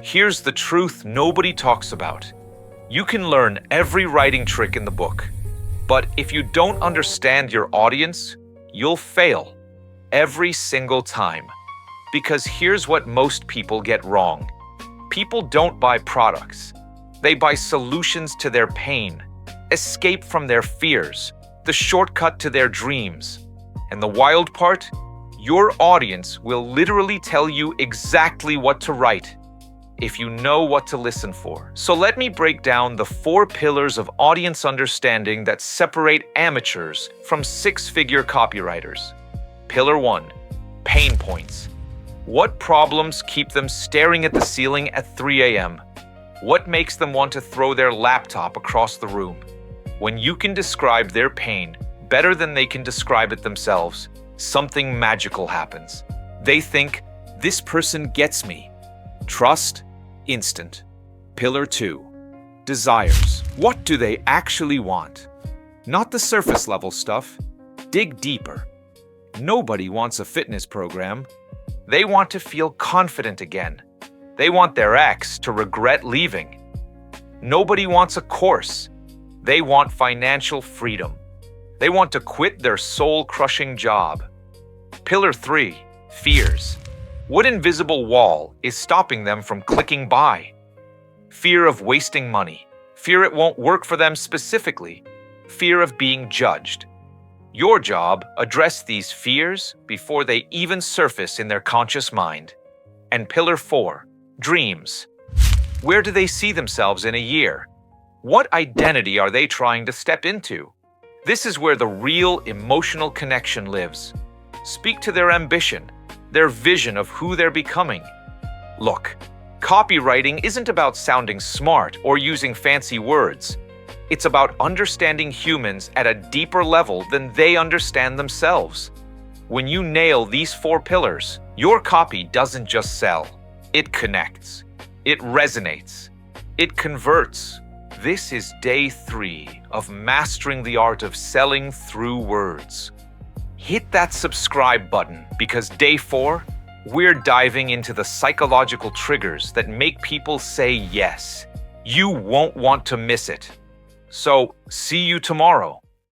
Here's the truth nobody talks about. You can learn every writing trick in the book, but if you don't understand your audience, you'll fail every single time. Because here's what most people get wrong. People don't buy products. They buy solutions to their pain, escape from their fears, the shortcut to their dreams. And the wild part? Your audience will literally tell you exactly what to write, if you know what to listen for. So let me break down the 4 pillars of audience understanding that separate amateurs from six-figure copywriters. Pillar 1, pain points. What problems keep them staring at the ceiling at 3 a.m.? What makes them want to throw their laptop across the room? When you can describe their pain better than they can describe it themselves, something magical happens. They think, this person gets me. Trust, instant. Pillar 2, desires. What do they actually want? Not the surface level stuff. Dig deeper. Nobody wants a fitness program. They want to feel confident again. They want their ex to regret leaving. Nobody wants a course. They want financial freedom. They want to quit their soul-crushing job. Pillar 3, fears. What invisible wall is stopping them from clicking buy? Fear of wasting money. Fear it won't work for them specifically. Fear of being judged. Your job, address these fears before they even surface in their conscious mind. And Pillar 4, dreams. Where do they see themselves in a year? What identity are they trying to step into? This is where the real emotional connection lives. Speak to their ambition, their vision of who they're becoming. Look, copywriting isn't about sounding smart or using fancy words. It's about understanding humans at a deeper level than they understand themselves. When you nail these 4 pillars, your copy doesn't just sell. It connects. It resonates. It converts. This is day 3 of mastering the art of selling through words. Hit that subscribe button because day 4, we're diving into the psychological triggers that make people say yes. You won't want to miss it. So, see you tomorrow.